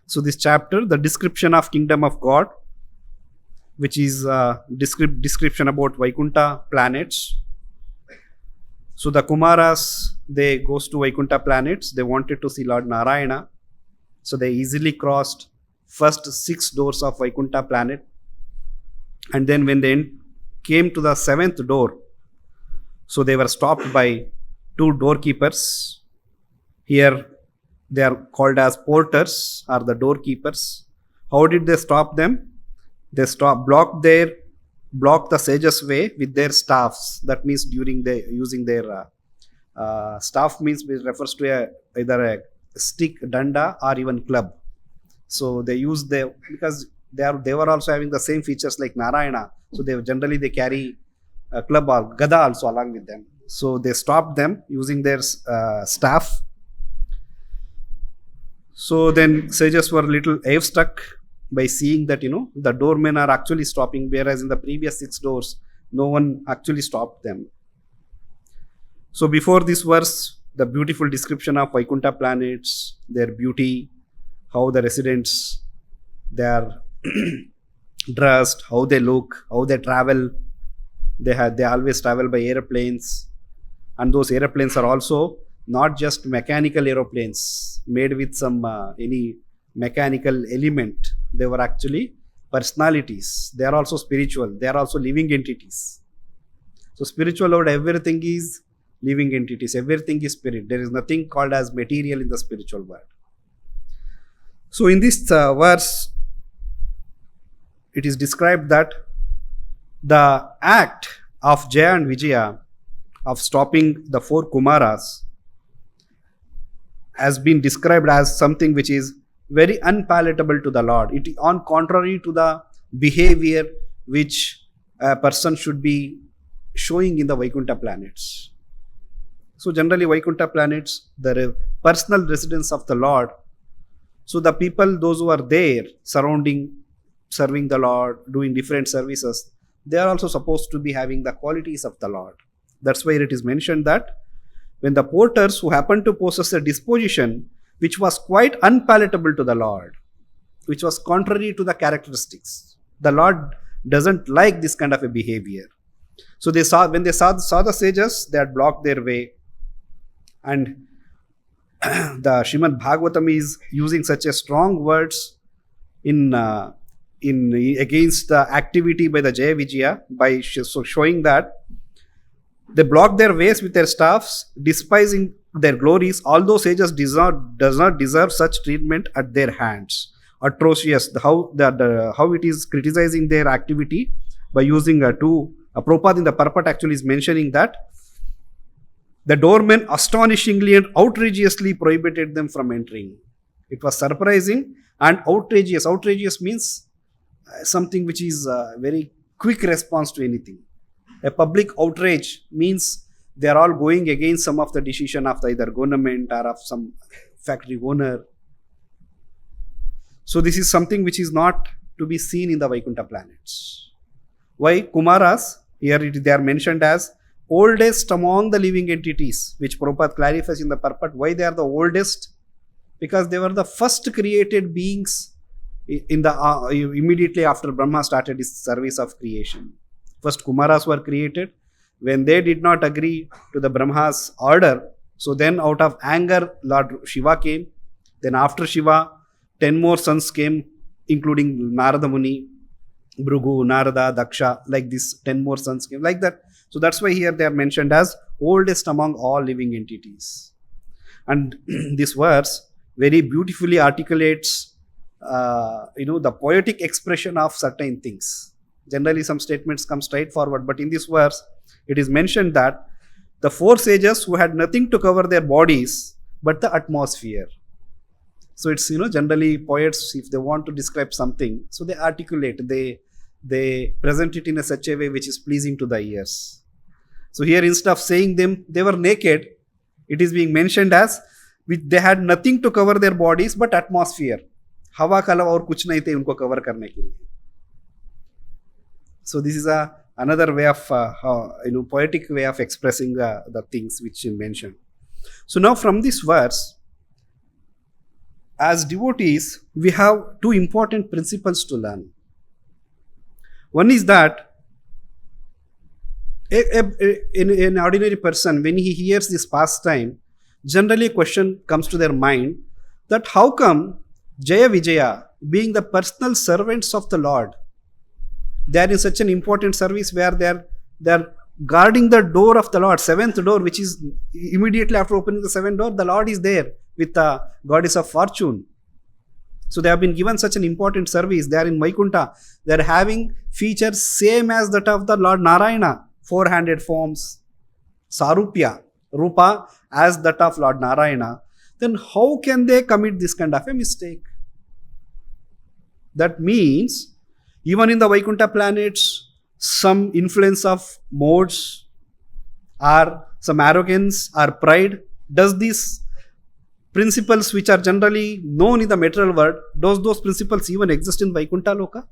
So this chapter, the description of kingdom of God, which is description about Vaikuntha planets. So the Kumāras, they goes to Vaikuntha planets. They wanted to see Lord Narayana. So they easily crossed first 6 doors of Vaikuntha planet. And then when they came to the 7th door, so they were stopped by 2 doorkeepers. Here they are called as porters or the doorkeepers. How did they stop them? They blocked the sages' way with their staffs. That means using their staff means refers to either a stick, danda, or even club. So they use because they were also having the same features like Narayana. So they carry a club or gada also along with them. So they stopped them using their staff. So then sages were a little awestruck by seeing that, the doormen are actually stopping, whereas in the previous 6 doors, no one actually stopped them. So before this verse, the beautiful description of Vaikuntha planets, their beauty, how the residents, they are dressed, how they look, how they travel. They always travel by airplanes, and those airplanes are also not just mechanical aeroplanes made with some any mechanical element. They were actually personalities. They are also spiritual. They are also living entities. So spiritual world, everything is living entities. Everything is spirit. There is nothing called as material in the spiritual world. So in this verse, it is described that the act of Jaya and Vijaya of stopping the 4 Kumāras has been described as something which is very unpalatable to the Lord. It is on contrary to the behavior which a person should be showing in the Vaikuntha planets. So generally Vaikuntha planets, the personal residence of the Lord. So the people, those who are there surrounding, serving the Lord, doing different services, they are also supposed to be having the qualities of the Lord. That's why it is mentioned that when the porters who happened to possess a disposition which was quite unpalatable to the Lord, which was contrary to the characteristics, the Lord doesn't like this kind of a behavior. So when they saw the sages, they had blocked their way. And the Srimad Bhagavatam is using such a strong words in against the activity by the Jaya Vijaya by showing that they block their ways with their staffs, despising their glories. Although sages does not deserve such treatment at their hands. Atrocious. How it is criticizing their activity by using Prabhupada in the Purport actually is mentioning that the doormen astonishingly and outrageously prohibited them from entering. It was surprising and outrageous. Outrageous means something which is a very quick response to anything. A public outrage means they are all going against some of the decision of either government or of some factory owner. So this is something which is not to be seen in the Vaikuntha planets. Why? Kumāras, here they are mentioned as oldest among the living entities, which Prabhupada clarifies in the Purport. Why they are the oldest? Because they were the first created beings in the immediately after Brahma started his service of creation. First Kumāras were created. When they did not agree to the Brahma's order, so then out of anger, Lord Śiva came. Then after Śiva, 10 more sons came, including Narada Muni, Bhrigu, Narada, Daksha, like this 10 more sons came, like that. So that's why here they are mentioned as oldest among all living entities. And this verse very beautifully articulates, the poetic expression of certain things. Generally, some statements come straightforward, but in this verse, it is mentioned that the 4 sages who had nothing to cover their bodies but the atmosphere. So it's, generally poets, if they want to describe something, so they articulate, they present it in such a way which is pleasing to the ears. So here, instead of saying they were naked, it is being mentioned as they had nothing to cover their bodies but atmosphere. Hawa ka alawa aur kuch nahi the unko cover karne ke liye. So this is another way of poetic way of expressing the things which you mentioned. So now from this verse, as devotees, we have two important principles to learn. One is that an ordinary person, when he hears this pastime, generally a question comes to their mind that how come Jaya Vijaya, being the personal servants of the Lord, they are in such an important service where they are guarding the door of the Lord, seventh door, which is immediately after opening the seventh door, the Lord is there with the goddess of fortune. So they have been given such an important service. They are in Vaikuntha. They are having features same as that of the Lord Narayana, 400 forms, Sarupya, Rupa as that of Lord Narayana. Then how can they commit this kind of a mistake? That means even in the Vaikuntha planets, some influence of modes or some arrogance or pride, does these principles which are generally known in the material world, does those principles even exist in Vaikuntha Loka?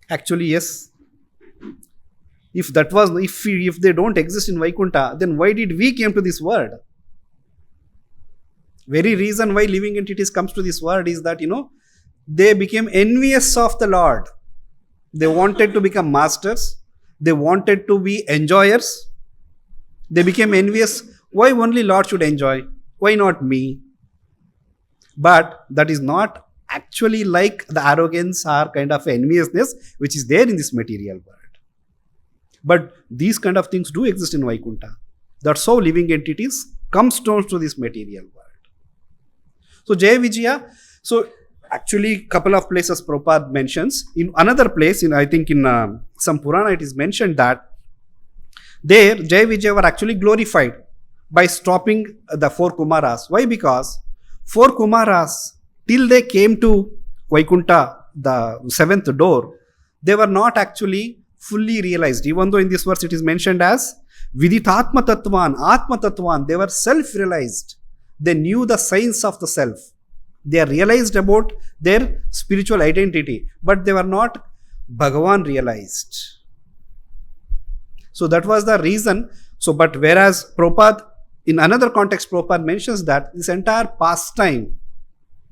Actually, yes. If they don't exist in Vaikuntha, then why did we came to this world? Very reason why living entities comes to this world is that, they became envious of the Lord. They wanted to become masters. They wanted to be enjoyers. They became envious. Why only Lord should enjoy? Why not me? But that is not actually like the arrogance or kind of enviousness which is there in this material world. But these kind of things do exist in Vaikuntha. That's how living entities come stones to this material world. So Jaya Vijaya, so actually couple of places Prabhupada mentions. In another place, I think in some Purana it is mentioned that there Jaya Vijaya were actually glorified by stopping the four Kumāras. Why? Because four Kumāras, till they came to Vaikuntha, the seventh door, they were not actually fully realized. Even though in this verse it is mentioned as Viditatma Tattvan, Atma Tattvan, they were self-realized. They knew the science of the self. They are realized about their spiritual identity, but they were not Bhagavan realized. So that was the reason. So, but whereas Prabhupada, in another context, Prabhupada mentions that this entire pastime,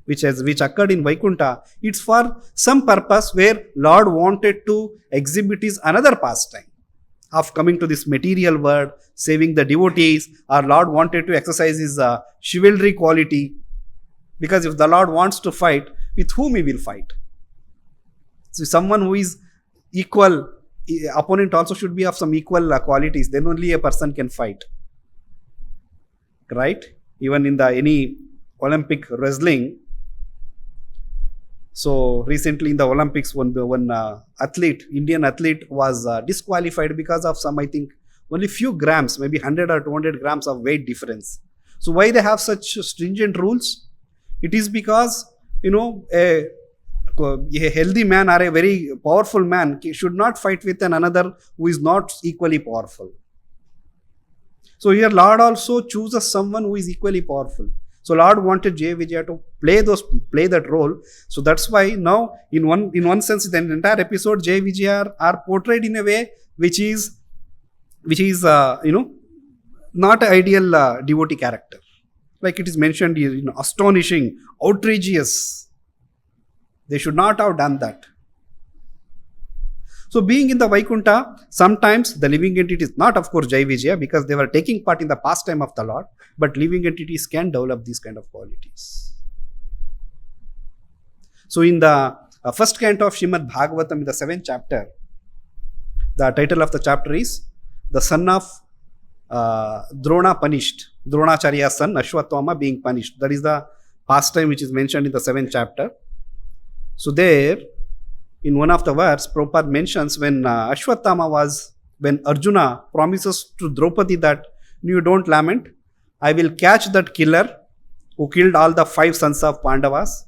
which occurred in Vaikuntha, it's for some purpose where Lord wanted to exhibit his another pastime of coming to this material world, saving the devotees, or Lord wanted to exercise his chivalry quality. Because if the Lord wants to fight, with whom he will fight? So someone who is equal, opponent also should be of some equal qualities, then only a person can fight. Right? Even in any Olympic wrestling, so recently in the Olympics, one Indian athlete was disqualified because of some, I think, only few grams, maybe 100 or 200 grams of weight difference. So why they have such stringent rules? It is because, a healthy man or a very powerful man should not fight with another who is not equally powerful. So here Lord also chooses someone who is equally powerful. So Lord wanted Jaya Vijaya to play that role. So that's why now in one sense the entire episode Jaya Vijaya are portrayed in a way which is not an ideal devotee character. Like it is mentioned here, astonishing, outrageous. They should not have done that. So being in the Vaikuntha, sometimes the living entities, not of course Jaya Vijaya, because they were taking part in the pastime of the Lord, but living entities can develop these kind of qualities. So in the first canto of Srimad Bhagavatam, in the 7th chapter, the title of the chapter is The Son of Drona Punished. Dronacharya's son, Ashwatthama, being punished. That is the pastime which is mentioned in the 7th chapter. So there, in one of the verse, Prabhupada mentions when Arjuna promises to Draupadi that you don't lament, I will catch that killer who killed all the 5 sons of Pandavas,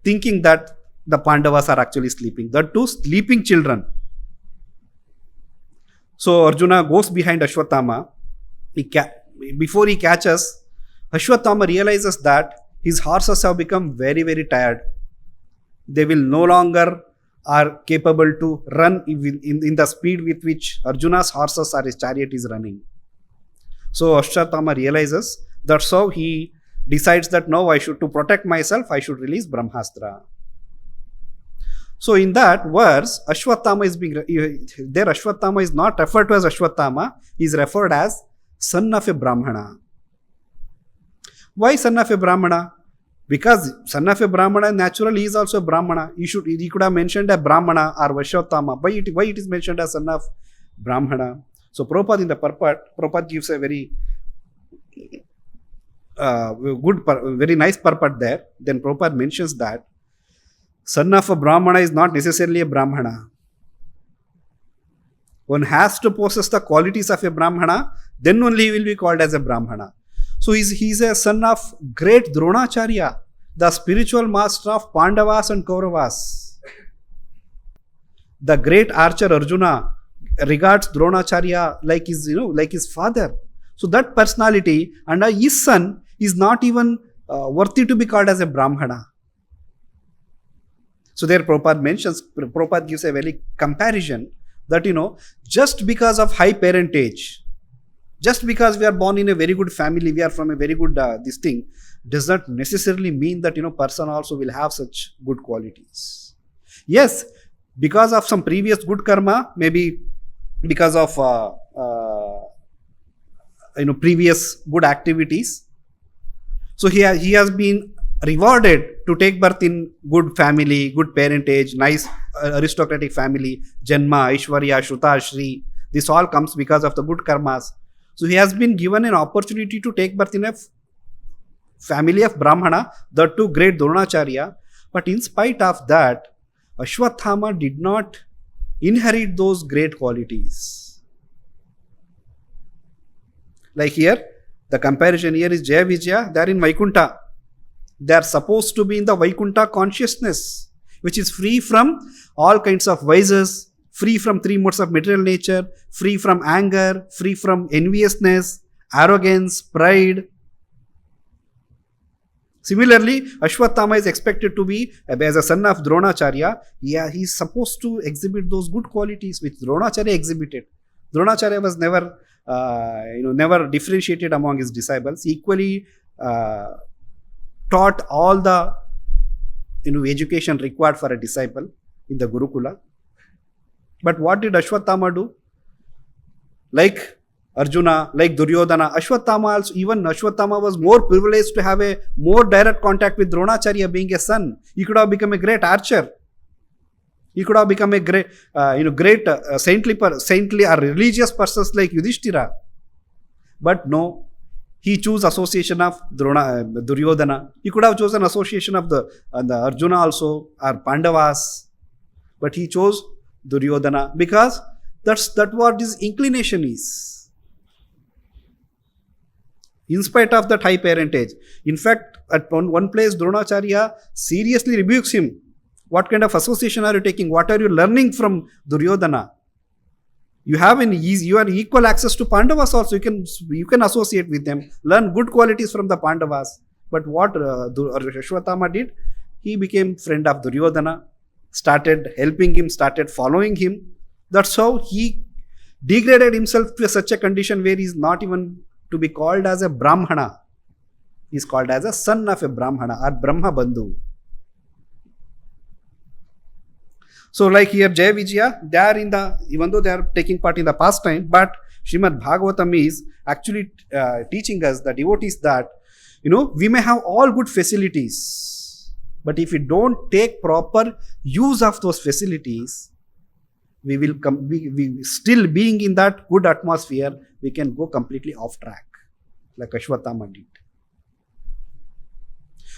thinking that the Pandavas are actually sleeping. The 2 sleeping children. So Arjuna goes behind Ashwatthama. Before he catches, Ashwatthama realizes that his horses have become very, very tired. They will no longer are capable to run in the speed with which Arjuna's horses or his chariot is running. So Ashwatthama realizes that's how he decides that no, to protect myself, I should release Brahmastra. So in that verse, Ashwatthama is being, there Ashwatthama is not referred to as Ashwatthama, he is referred as son of a Brahmana. Why son of a Brahmana? Because son of a Brahmana, naturally he is also a Brahmana. He could have mentioned a Brahmana or Vaishyatthama. Why it is mentioned as son of Brahmana? So Prabhupada in the Purport, Prabhupada gives a very very nice purport there. Then Prabhupada mentions that son of a Brahmana is not necessarily a Brahmana. One has to possess the qualities of a Brahmana, then only he will be called as a Brahmana. So he's a son of great Dronacharya, the spiritual master of Pandavas and Kauravas. The great archer Arjuna regards Dronacharya like his father. So that personality and his son is not even worthy to be called as a Brahmana. So there Prabhupada gives a very comparison that, just because of high parentage, just because we are born in a very good family, we are from a very good this thing, does not necessarily mean that, person also will have such good qualities. Yes, because of some previous good karma, maybe because of previous good activities. So he has been rewarded to take birth in good family, good parentage, nice aristocratic family, Janma, Aishwarya, Shruta, Shri. This all comes because of the good karmas. So he has been given an opportunity to take birth in a family of Brahmana, that too great Dronacharya. But in spite of that, Ashwatthama did not inherit those great qualities. Like here, the comparison here is Jaya Vijaya, they are in Vaikuntha. They are supposed to be in the Vaikuntha consciousness, which is free from all kinds of vices, free from three modes of material nature, free from anger, free from enviousness, arrogance, pride. Similarly, Ashwatthama is expected to be, as a son of Dronacharya, he is supposed to exhibit those good qualities which Dronacharya exhibited. Dronacharya was never differentiated among his disciples. Equally taught all the education required for a disciple in the Gurukula. But what did Ashwatthama do? Like Arjuna, like Duryodhana, Ashwatthama was more privileged to have a more direct contact with Dronacharya being a son. He could have become a great archer. He could have become a great, saintly or religious persons like Yudhishthira. But no, he chose association of Duryodhana. He could have chosen association of the Arjuna also, or Pandavas. But he chose Duryodhana because that's what his inclination is. In spite of that high parentage. In fact, at one place, Dronacharya seriously rebukes him. What kind of association are you taking? What are you learning from Duryodhana? You have equal access to Pandavas also. You can associate with them, learn good qualities from the Pandavas. But what Ashwatthama did, he became friend of Duryodhana, started helping him, started following him. That's how he degraded himself to such a condition where he is not even to be called as a Brahmana. He is called as a son of a Brahmana or Brahma Bandhu. So like here Jaya Vijaya, they are even though they are taking part in the pastime, but Srimad Bhagavatam is actually teaching us, the devotees, that we may have all good facilities, but if we don't take proper use of those facilities, we will we still being in that good atmosphere, we can go completely off track, like Ashwatthama did.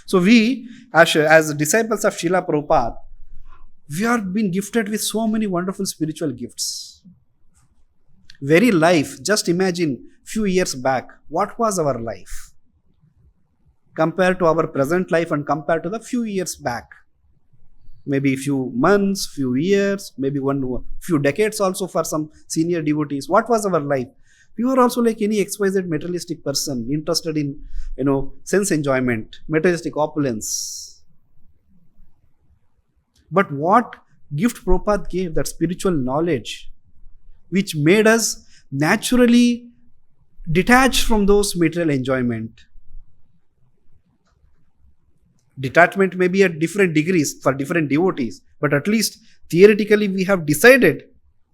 So we, as disciples of Srila Prabhupada, we are being gifted with so many wonderful spiritual gifts. Very life, just imagine few years back, what was our life compared to our present life and compared to the few years back. Maybe few months, few years, maybe few decades also for some senior devotees. What was our life? We were also like any XYZ materialistic person, interested in, sense enjoyment, materialistic opulence. But what gift Prabhupada gave, that spiritual knowledge, which made us naturally detached from those material enjoyment. Detachment may be at different degrees for different devotees, but at least theoretically we have decided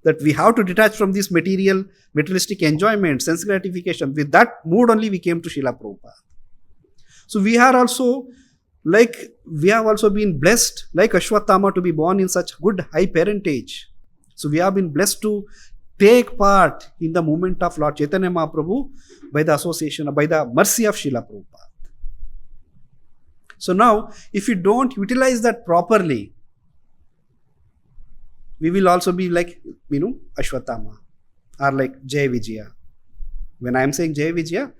that we have to detach from this materialistic enjoyment, sense gratification. With that mood only we came to Srila Prabhupada. So we have also been blessed, like Ashwatthama, to be born in such good high parentage. So we have been blessed to take part in the movement of Lord Chaitanya Mahaprabhu by the association, by the mercy of Srila Prabhupada. So now, if you don't utilize that properly, we will also be like, Ashwatthama or like Jaya Vijaya. When I am saying Jaya Vijaya,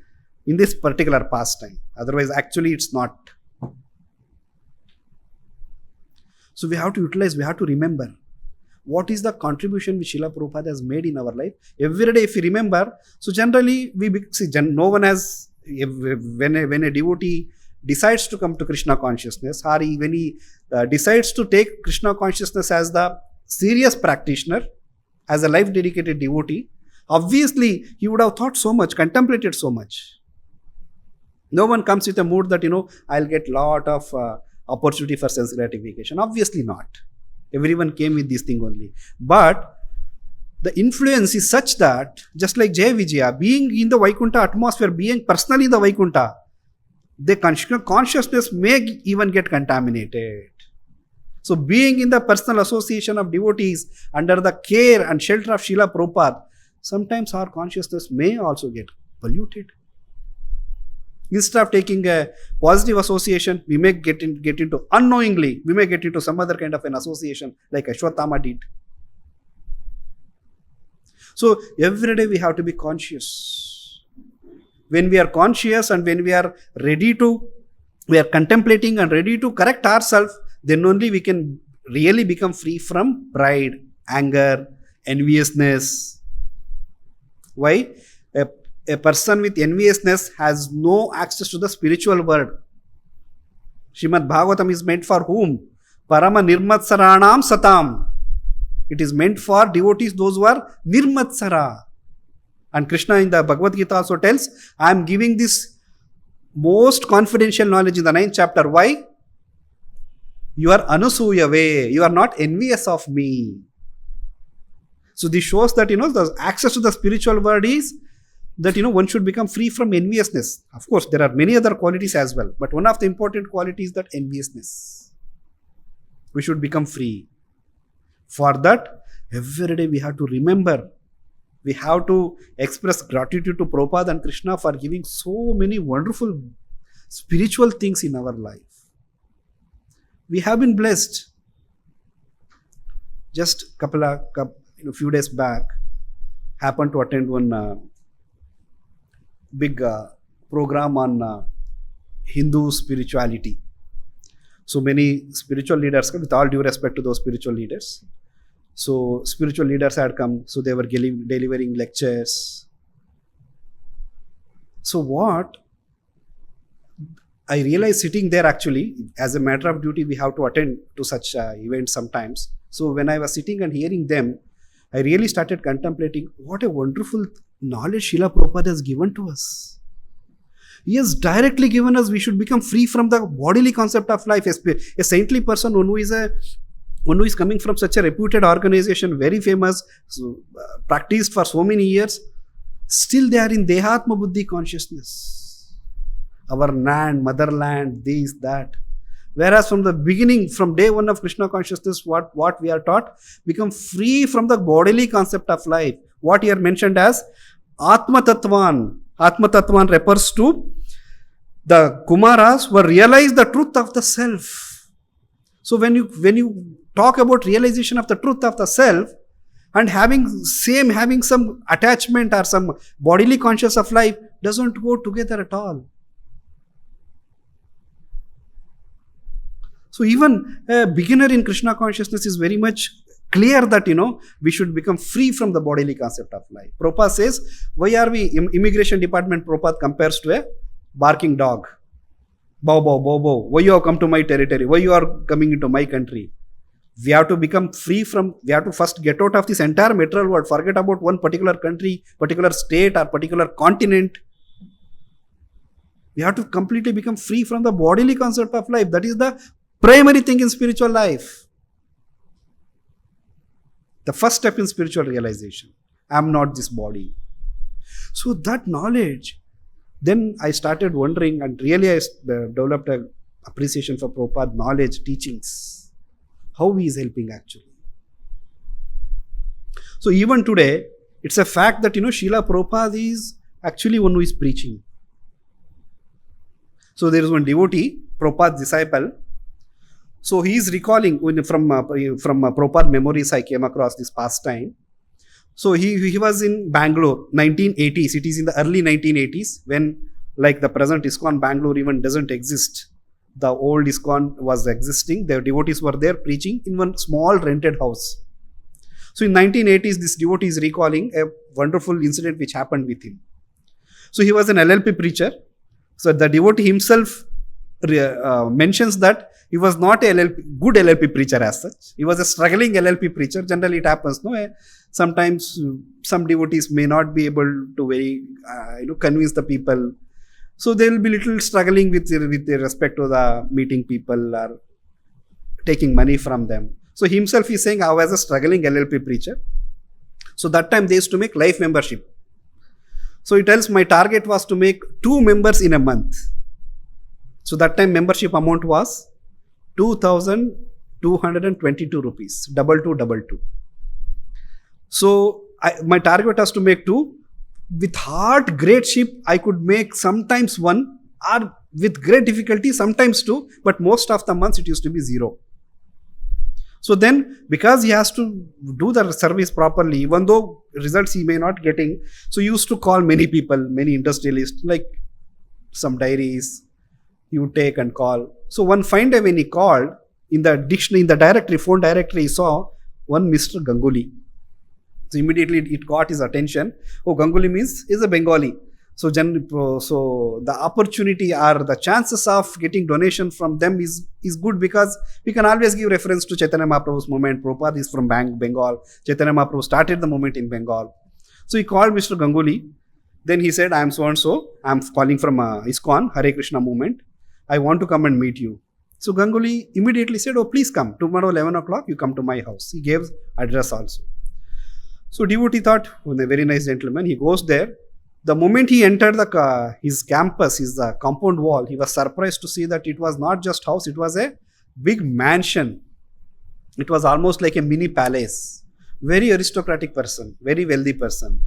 in this particular pastime. Otherwise, actually, it's not. So we have to utilize, we have to remember what is the contribution which Srila Prabhupada has made in our life. Every day, if we remember, so generally, no one has, when a devotee decides to come to Krishna consciousness, or when he decides to take Krishna consciousness as the serious practitioner, as a life dedicated devotee, obviously he would have thought so much, contemplated so much. No one comes with a mood that, I'll get lot of opportunity for sense gratification. Obviously not. Everyone came with this thing only. But the influence is such that, just like Jaya Vijaya, being in the Vaikuntha atmosphere, being personally in the Vaikuntha, the consciousness may even get contaminated. So being in the personal association of devotees under the care and shelter of Srila Prabhupada, sometimes our consciousness may also get polluted. Instead of taking a positive association, we may get into unknowingly, we may get into some other kind of an association like Ashwatthama did. So every day we have to be conscious. When we are conscious and when we are contemplating and ready to correct ourselves, then only we can really become free from pride, anger, enviousness. Why? A person with enviousness has no access to the spiritual world. Srimad Bhagavatam is meant for whom? Parama nirmatsaranam satam. It is meant for devotees, those who are nirmatsara. And Krishna in the Bhagavad Gita also tells, I am giving this most confidential knowledge in the 9th chapter. Why? You are anusuyave. You are not envious of me. So this shows that, the access to the spiritual world is that, one should become free from enviousness. Of course, there are many other qualities as well. But one of the important qualities is that enviousness. We should become free. For that, every day we have to remember, we have to express gratitude to Prabhupada and Krishna for giving so many wonderful spiritual things in our life. We have been blessed. Just a few days back, happened to attend one big program on Hindu spirituality. So many spiritual leaders, with all due respect to those spiritual leaders. So spiritual leaders had come, so they were delivering lectures. So what I realized sitting there, actually, as a matter of duty, we have to attend to such events sometimes. So when I was sitting and hearing them, I really started contemplating what a wonderful knowledge Srila Prabhupada has given to us. He has directly given us, we should become free from the bodily concept of life. A saintly person, one who is coming from such a reputed organization, very famous, practiced for so many years, still they are in Dehatma Buddhi consciousness. Our land, motherland, this, that. Whereas from the beginning, from day one of Krishna consciousness, what we are taught, become free from the bodily concept of life. What here mentioned as Atma Tattvan. Atma Tattvan refers to the Kumāras who realize the truth of the self. So when you talk about realization of the truth of the self and having some attachment or some bodily conscious of life, doesn't go together at all. So even a beginner in Krishna consciousness is very much clear that, we should become free from the bodily concept of life. Prabhupada says, why are we, immigration department, Prabhupada compares to a barking dog. Bow, bow, bow, bow. Why you have come to my territory? Why you are coming into my country? We have to become free from, we have to first get out of this entire material world, forget about one particular country, particular state or particular continent. We have to completely become free from the bodily concept of life. That is the primary thing in spiritual life. The first step in spiritual realization. I am not this body. So that knowledge, then I started wondering, and really I developed an appreciation for Prabhupada's knowledge, teachings. How he is helping actually. So even today, it's a fact that, Srila Prabhupada is actually one who is preaching. So there is one devotee, Prabhupada's disciple. So he is recalling from Prabhupada memories I came across this past time. So he was in Bangalore, 1980s. It is in the early 1980s when like the present ISKCON Bangalore even doesn't exist. The old ISKCON was existing. The devotees were there preaching in one small rented house. So in 1980s, this devotee is recalling a wonderful incident which happened with him. So he was an LLP preacher. So the devotee himself mentions that he was not a good LLP preacher as such. He was a struggling LLP preacher. Generally it happens, no? Sometimes some devotees may not be able to very, convince the people. So they will be little struggling with respect to the meeting people or taking money from them. So himself is saying, I was a struggling LLP preacher. So that time they used to make life membership. So he tells my target was to make 2 members in a month. So that time membership amount was 2,222 rupees, 2222. So my target was to make 2. With hard, great ship, I could make sometimes 1 or with great difficulty, sometimes 2. But most of the months it used to be 0. So then, because he has to do the service properly, even though results he may not getting, so he used to call many people, many industrialists, like some diaries, he would take and call. So one fine day when he called, in the dictionary, in the directory, phone directory, he saw one Mr. Ganguly. So immediately it got his attention. Oh, Ganguly means is a Bengali. So the opportunity or the chances of getting donation from them is good, because we can always give reference to Chaitanya Mahaprabhu's movement. Prabhupada is from Bengal. Chaitanya Mahaprabhu started the movement in Bengal. So he called Mr. Ganguly. Then he said, I am so and so. I am calling from ISKCON, Hare Krishna movement. I want to come and meet you. So Ganguly immediately said, oh, please come. Tomorrow 11 o'clock you come to my house. He gave address also. So devotee thought, oh, a very nice gentleman. He goes there. The moment he entered his campus, his compound wall, he was surprised to see that it was not just house, it was a big mansion. It was almost like a mini palace. Very aristocratic person, very wealthy person.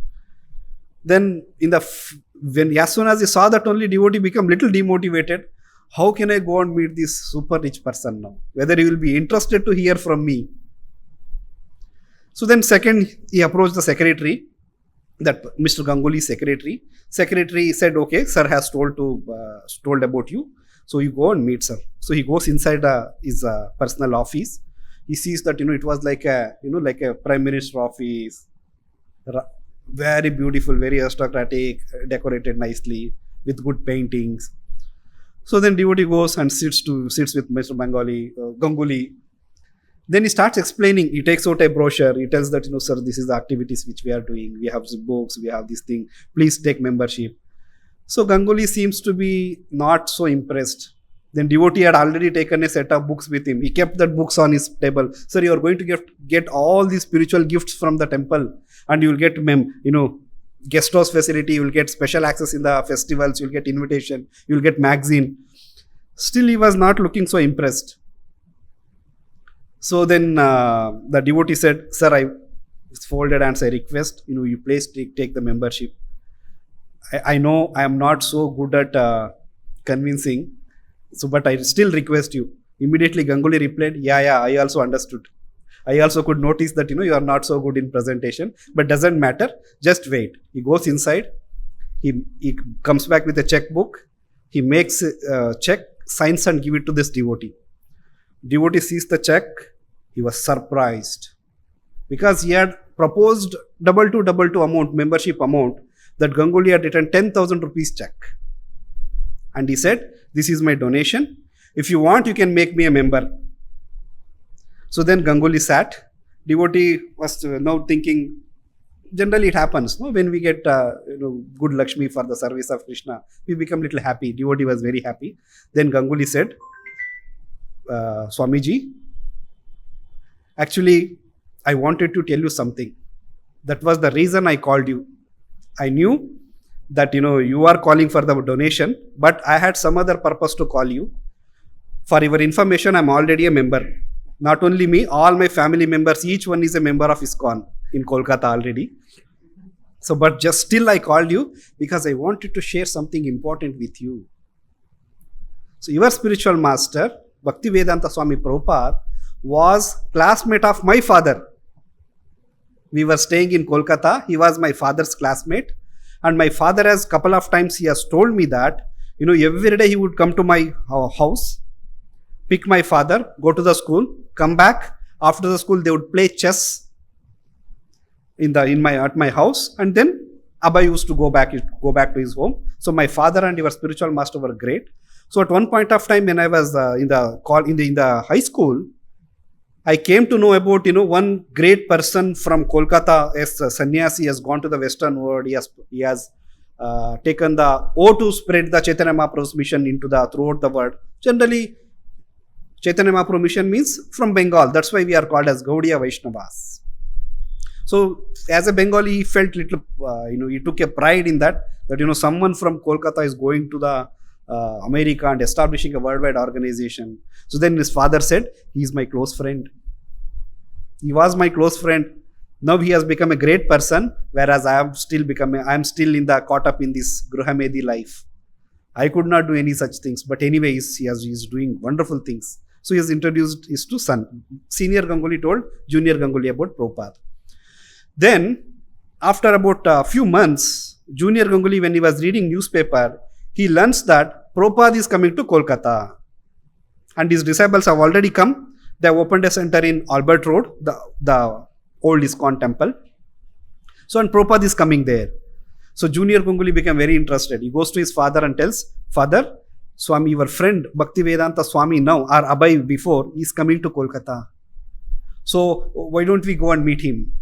Then as soon as he saw that, only devotee became little demotivated. How can I go and meet this super rich person now? Whether he will be interested to hear from me. So then second, he approached the secretary. That Mr. Ganguly's secretary. Secretary said, okay, sir has told about you. So you go and meet sir. So he goes inside his personal office. He sees that, it was like a prime minister office. Very beautiful, very aristocratic, decorated nicely with good paintings. So then devotee goes and sits with Mr. Ganguly. Then he starts explaining. He takes out a brochure. He tells that, sir, this is the activities which we are doing. We have books. We have this thing. Please take membership. So Ganguly seems to be not so impressed. Then devotee had already taken a set of books with him. He kept that books on his table. Sir, you are going to get all these spiritual gifts from the temple, and you will get guest house facility. You will get special access in the festivals. You will get invitation. You will get magazine. Still, he was not looking so impressed. So then the devotee said, sir, I folded hands, I request, you please take the membership. I know I am not so good at convincing, but I still request you. Immediately Ganguly replied, yeah, I also understood. I also could notice that, you are not so good in presentation, but doesn't matter. Just wait. He goes inside. He comes back with a checkbook. He makes a check, signs and give it to this devotee. Devotee sees the check. He was surprised because he had proposed double to amount, membership amount, that Ganguly had written 10,000 rupees check. And he said, this is my donation. If you want, you can make me a member. So then Ganguly sat. Devotee was now thinking, generally it happens, no? When we get good Lakshmi for the service of Krishna, we become little happy. Devotee was very happy. Then Ganguly said, Swamiji, actually, I wanted to tell you something. That was the reason I called you. I knew that you are calling for the donation, but I had some other purpose to call you. For your information, I'm already a member. Not only me, all my family members, each one is a member of ISKCON in Kolkata already. So, but just still I called you because I wanted to share something important with you. So, your spiritual master, Bhaktivedanta Swami Prabhupada, was classmate of my father. We were staying in Kolkata. He was my father's classmate. And my father has couple of times he has told me that, every day he would come to my house, pick my father, go to the school, come back. After the school, they would play chess at my house, and then Abba used to go back to his home. So my father and your spiritual master were great. So at one point of time, when I was in the high school, I came to know about one great person from Kolkata as a sannyasi has gone to the Western world. He has taken the oath to spread the Chaitanya Mahaprabhu's mission throughout the world. Generally, Chaitanya Mahaprabhu mission means from Bengal. That's why we are called as Gaudiya Vaishnavas. So as a Bengali, he felt little, he took a pride in that someone from Kolkata is going to the America and establishing a worldwide organization. So then his father said, he is my close friend. He was my close friend. Now he has become a great person, whereas I am still caught up in this Gruhamedi life. I could not do any such things, but anyway, he is doing wonderful things. So he has introduced his two son. Senior Ganguly told Junior Ganguly about Prabhupada. Then, after about a few months, Junior Ganguly, when he was reading newspaper, he learns that Prabhupada is coming to Kolkata. And his disciples have already come. They have opened a center in Albert Road, the old ISKCON temple. So, and Prabhupada is coming there. So, Junior Ganguly became very interested. He goes to his father and tells, Father, Swami, your friend Bhaktivedanta Swami now, or Abai before, is coming to Kolkata. So, why don't we go and meet him?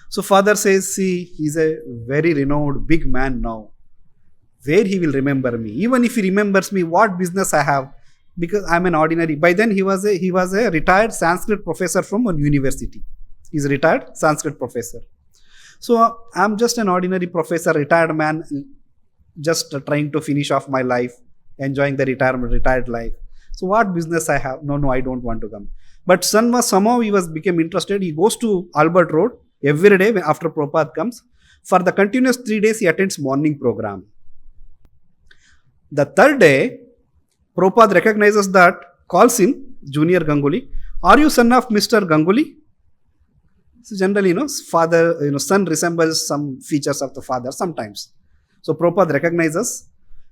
So, father says, see, he's a very renowned big man now. Where he will remember me? Even if he remembers me, what business I have? Because I'm an ordinary. By then, he was a retired Sanskrit professor from a university. He's a retired Sanskrit professor. So, I'm just an ordinary professor, retired man, just trying to finish off my life, enjoying the retired life. So, what business I have? No, I don't want to come. But somehow he became interested. He goes to Albert Road every day after Prabhupada comes. For the continuous 3 days, he attends morning program. The third day, Prabhupada recognizes that, calls him, Junior Ganguly, are you son of Mr. Ganguly? So generally, father, son resembles some features of the father sometimes. So Prabhupada recognizes,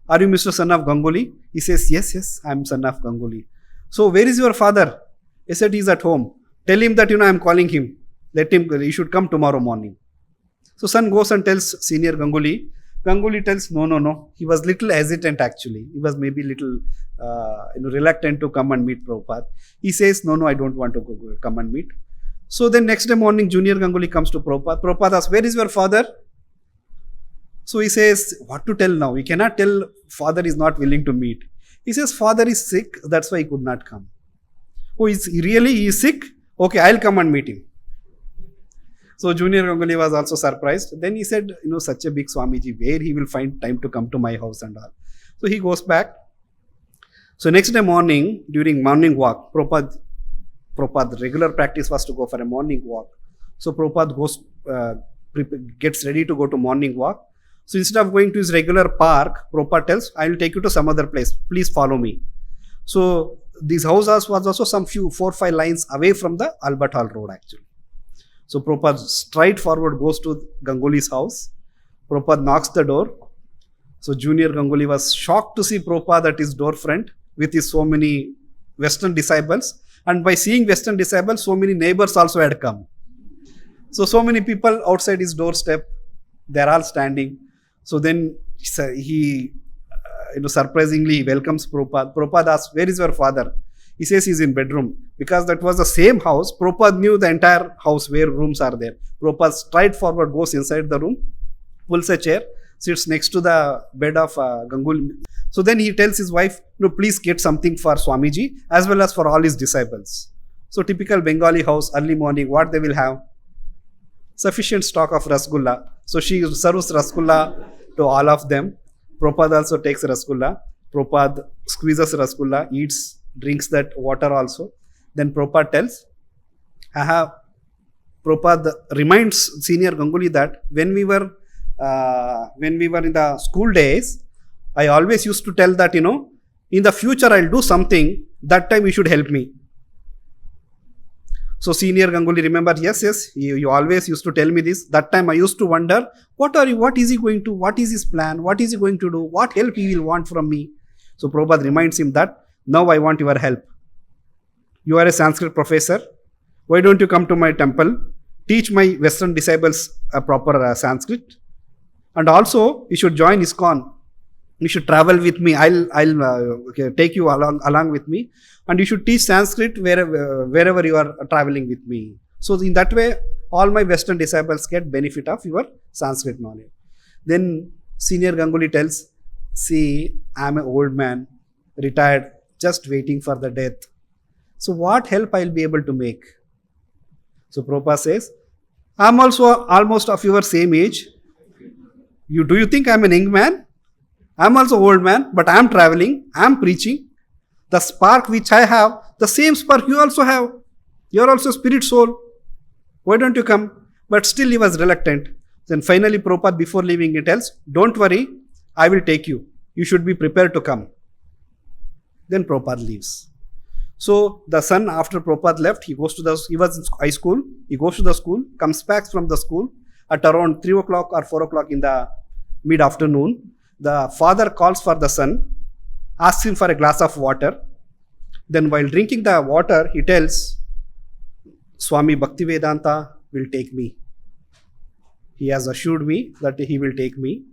are you Mr. son of Ganguly? He says, yes, I am son of Ganguly. So where is your father? He said, he is at home. Tell him that, I am calling him. He should come tomorrow morning. So son goes and tells Senior Ganguly. Ganguly tells, no. He was little hesitant actually. He was maybe little reluctant to come and meet Prabhupada. He says, no, I don't want to come and meet. So then next day morning, Junior Ganguly comes to Prabhupada. Prabhupada asks, where is your father? So he says, what to tell now? He cannot tell father is not willing to meet. He says, father is sick, that's why he could not come. Oh, he is sick? Okay, I'll come and meet him. So Junior Ganguly was also surprised. Then he said, such a big Swamiji, where he will find time to come to my house and all. So he goes back. So next day morning, during morning walk, Prabhupada regular practice was to go for a morning walk. So Prabhupada gets ready to go to morning walk. So instead of going to his regular park, Prabhupada tells, I will take you to some other place. Please follow me. So this house was also some 4 or 5 lines away from the Albert Hall Road actually. So Prabhupada straight forward goes to Ganguly's house. Prabhupada knocks the door. So Junior Ganguly was shocked to see Prabhupada at his door front with his so many Western disciples. And by seeing Western disciples, so many neighbors also had come. So many people outside his doorstep, they're all standing. So then he surprisingly welcomes Prabhupada. Prabhupada asks, where is your father? He says he's in bedroom because that was the same house. Prabhupada knew the entire house where rooms are there. Prabhupada straight forward goes inside the room, pulls a chair, sits next to the bed of Ganguly. So then he tells his wife, no, please get something for Swamiji as well as for all his disciples. So typical Bengali house, early morning, what they will have? Sufficient stock of rasgulla. So she serves rasgulla to all of them. Prabhupada also takes rasgulla. Prabhupada squeezes rasgulla, eats, drinks that water also. Then Prabhupada tells, Prabhupada reminds Senior Ganguly that when we were in the school days, I always used to tell that, in the future I'll do something, that time you should help me. So Senior Ganguly remembered, yes, you always used to tell me this. That time I used to wonder, what is he going to, what is his plan, what is he going to do, what help he will want from me. So Prabhupada reminds him that, now I want your help. You are a Sanskrit professor. Why don't you come to my temple, teach my Western disciples a proper Sanskrit, and also you should join ISKCON. You should travel with me. I'll take you along with me, and you should teach Sanskrit wherever you are traveling with me. So in that way, all my Western disciples get benefit of your Sanskrit knowledge. Then Senior Ganguly tells, see, I'm an old man, retired, just waiting for the death. So what help I'll be able to make? So Prabhupada says, I'm also almost of your same age. Do you think I'm an young man? I'm also old man, but I'm traveling, I'm preaching. The spark which I have, the same spark you also have. You're also spirit soul. Why don't you come? But still he was reluctant. Then finally Prabhupada, before leaving, he tells, don't worry, I will take you. You should be prepared to come. Then Prabhupada leaves. So the son, after Prabhupada left, he was in high school, he goes to the school, comes back from the school at around 3 o'clock or 4 o'clock in the mid-afternoon. The father calls for the son, asks him for a glass of water. Then while drinking the water, he tells, Swami Bhaktivedanta will take me. He has assured me that he will take me.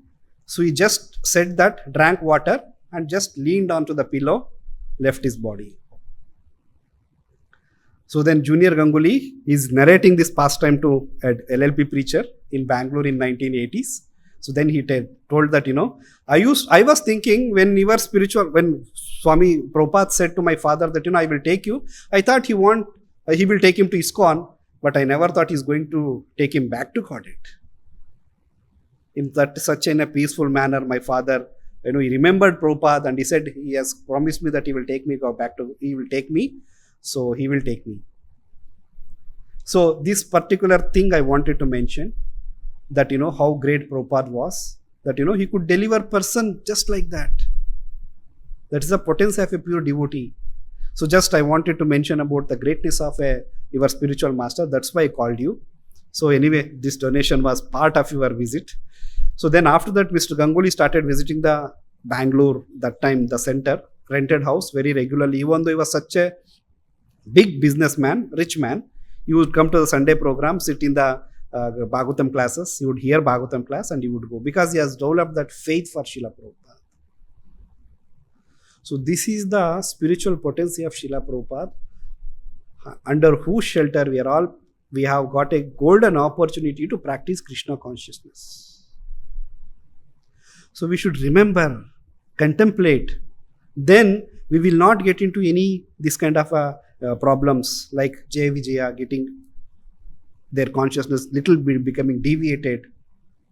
So he just said that, drank water and just leaned onto the pillow, left his body. So then Junior Ganguly is narrating this pastime to an LLP preacher in Bangalore in 1980s. So then he told that, I was thinking when you were spiritual, when Swami Prabhupada said to my father that, I will take you, I thought he will take him to ISKCON, but I never thought he's going to take him back to Godhead. In a peaceful manner, my father, he remembered Prabhupada and he said, he has promised me that he will take me, he will take me. So he will take me. So this particular thing I wanted to mention, that how great Prabhupada was, that he could deliver person just like that. That is the potency of a pure devotee. So just I wanted to mention about the greatness of your spiritual master. That's why I called you. So anyway, this donation was part of your visit. So then after that, Mr. Ganguly started visiting the Bangalore, that time the center, rented house very regularly. Even though he was such a big businessman, rich man, he would come to the Sunday program, sit in the Bhagavatam classes. He would hear Bhagavatam class and he would go because he has developed that faith for Srila Prabhupada. So this is the spiritual potency of Srila Prabhupada, under whose shelter we have got a golden opportunity to practice Krishna consciousness. So we should remember, contemplate, then we will not get into this kind of problems like Jaya Vijaya, getting their consciousness little bit becoming deviated,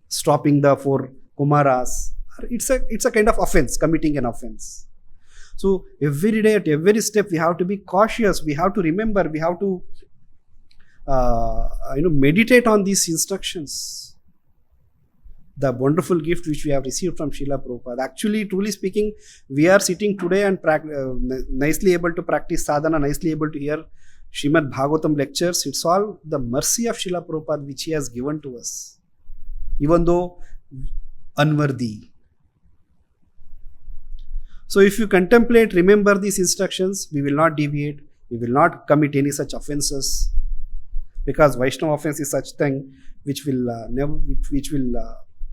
stopping the 4 Kumāras. It's a kind of offense, committing an offense. So every day, at every step, we have to be cautious. We have to remember. We have to meditate on these instructions. The wonderful gift which we have received from Srila Prabhupada. Actually, truly speaking, we are sitting today and nicely able to practice sadhana, nicely able to hear Srimad Bhagavatam lectures. It's all the mercy of Srila Prabhupada which he has given to us, even though unworthy. So if you contemplate, remember these instructions, we will not deviate, we will not commit any such offenses, because Vaishnava offense is such thing which will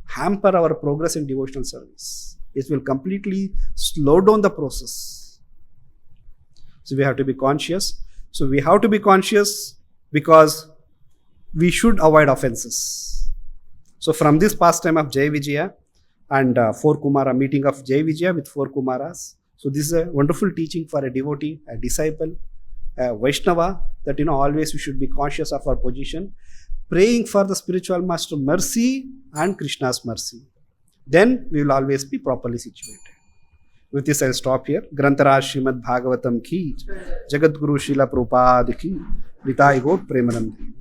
hamper our progress in devotional service. It will completely slow down the process. So we have to be conscious. So we have to be conscious because we should avoid offenses. So from this pastime of Jai Vijaya and 4 Kumara, meeting of Jai Vijaya with 4 Kumāras. So this is a wonderful teaching for a devotee, a disciple, a Vaishnava, that always we should be conscious of our position, praying for the spiritual master mercy and Krishna's mercy. Then we will always be properly situated. With this I'll stop here. Grantaraj Srimad Bhagavatam ki, Jagat Guru Srila Prabhupada ki, Nitai Gaur Premanandi.